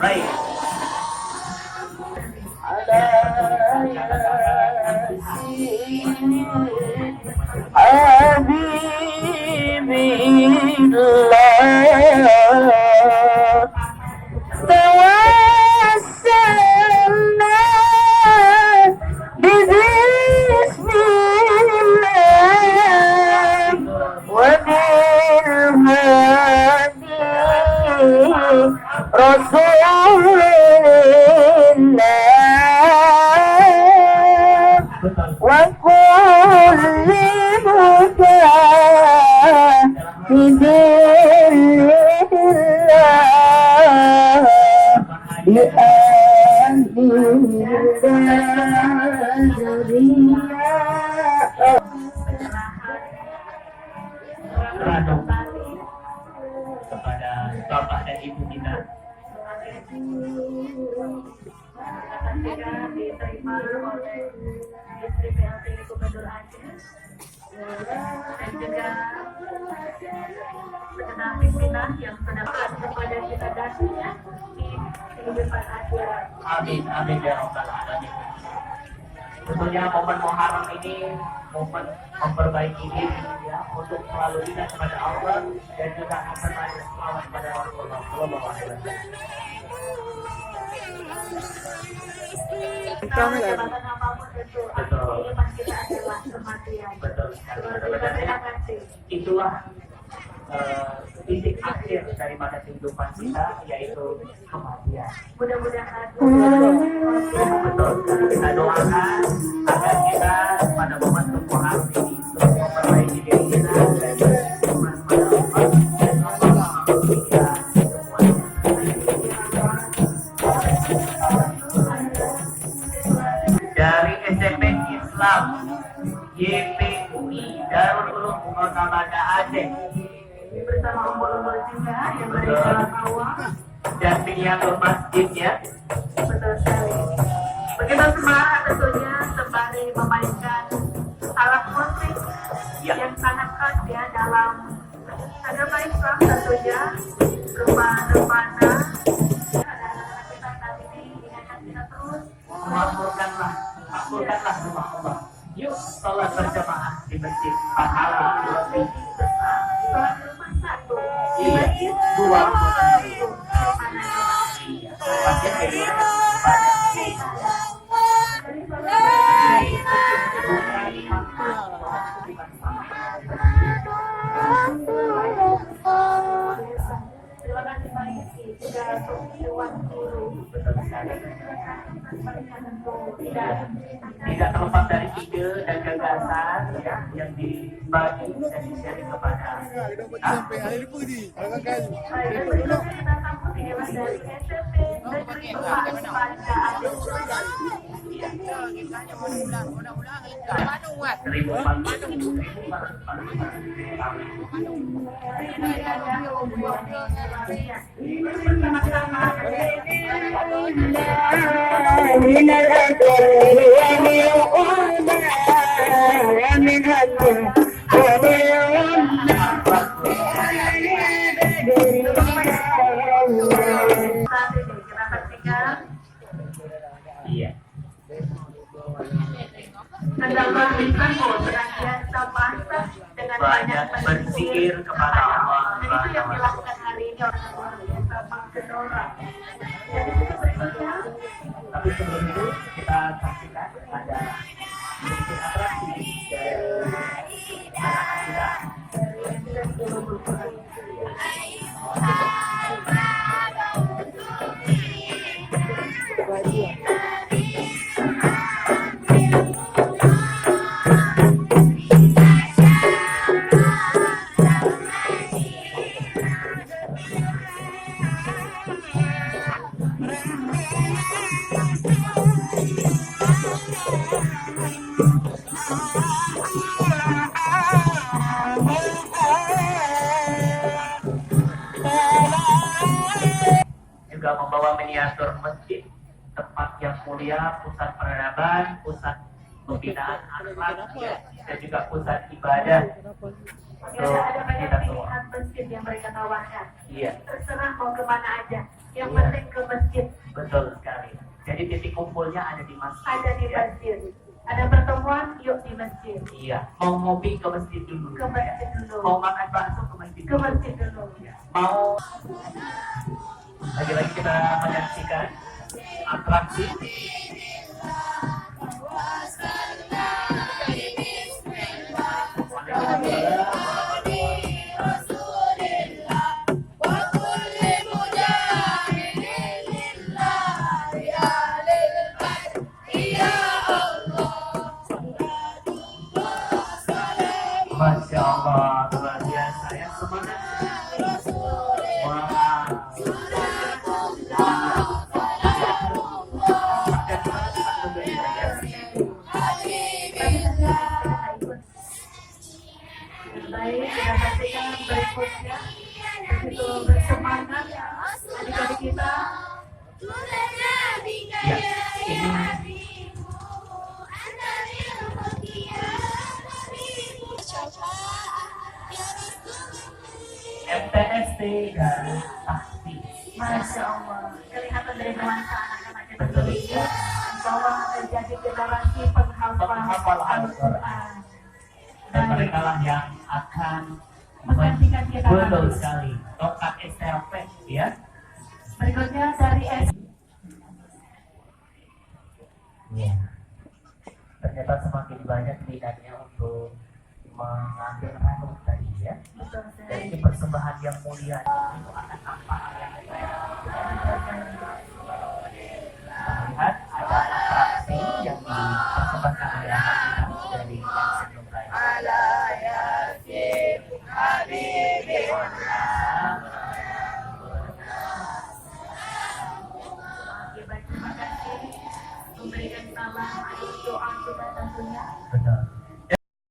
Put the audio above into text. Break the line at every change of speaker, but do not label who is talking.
Baik. Kepada Bapak dan Ibu kita.
Diterima oleh istri PLT Gubernur Aceh dan juga segenap pimpinan yang terdapat kepada kita dasarnya di kehidupan akhirat.
Amin, amin ya Rabbal Alamin. Tentunya momen Muharram ini momen memperbaiki diri ya, untuk selalu ingat kepada Allah dan juga memperbaiki selawat kepada Rasulullah Sallallahu Alaihi Wasallam.
Jabatan apapun itu kehidupan kita adalah kematian.
Betul sekali. Itulah titik akhir daripada kehidupan kita, yaitu kematian.
Mudah-mudahan
Betul. Kita doakan agar kita pada momen Muharram ini memperbaiki diri kita dan beriman kepada Allah dan Allah kita semuanya. Dari SMP Islam YPUI Darul Ulum Muhammadiyah Aceh
bersama umbul-umbul juga yang berjalan awal
dan miniatur masjidnya.
betul sekali. Begitu semangat tentunya sembari memainkan alat musik
Ya.
yang sangat khas ya dalam agama Islam tentunya, rumah-rumahnya anak-anak kita saat ini ingatkan kita terus
Makmurkanlah rumah Allah. Yuk sholat berjamaah di masjid, pahala lebih besar.
sholat di rumah satu di
Iya,
masjid
20.000.
mana
Iya, pasti banyak.
terima kasih banyak juga untuk Iwan Guru
Tidak terlepas dari ide dan gagasan ya yang dibagi dan di-sharing kepada
Baik, berikutnya kita sambut adalah dari SMP Negeri 4 Panca Agung. Kita saksikan
Iya.
terdapat disebut senantiasa pantas dengan banyak
berzikir kepada Allah.
Dan itu yang dilakukan hari ini oleh luar biasa Pak Gedora. Dan itu berikutnya
Tapi sebelum itu kita saksikan ada sedikit atraksi dari anak-anak kita. membawa miniatur masjid, tempat yang mulia, pusat peradaban, pusat pembinaan akhlak, ya, dan juga pusat ibadah.
Ya, ada banyak pilihan masjid yang mereka tawarkan.
Iya,
Terserah mau kemana aja. Yang
Iya.
penting ke masjid.
betul sekali. Jadi titik kumpulnya ada di masjid.
Ada di
ya.
masjid. Ada pertemuan, yuk di masjid.
Iya, mau ngopi ke masjid dulu.
Ke masjid dulu.
Mau makan bakso ke masjid
Ke
dulu.
masjid dulu.
Ya. Mau lagi-lagi kita menyaksikan atraksi. Masya Allah, luar biasa ya, semangat. Wah.
Baik, kita saksikan berikutnya. Begitu bersemangat adik-adik kita.
Ya, ini MTST dan Sakti.
Masya Allah, kelihatan dari nuansa anak-anak kita ini bahwa menjadi generasi penghafal Al-Quran.
Dan mereka lah yang akan
Menggantikan kita.
betul sekali tongkat estafet ya.
Berikutnya dari S.
Ya. Ternyata semakin banyak minatnya untuk mengambil ranum tadi ya.
Betul
Dan
sekali.
ini persembahan yang mulia itu akan nampak yang lihat ada atraksi yang dipersembahkan oleh anak-anak dari yang sebelum tadi.
Terima kasih memberikan salam doa kita tentunya.
Betul.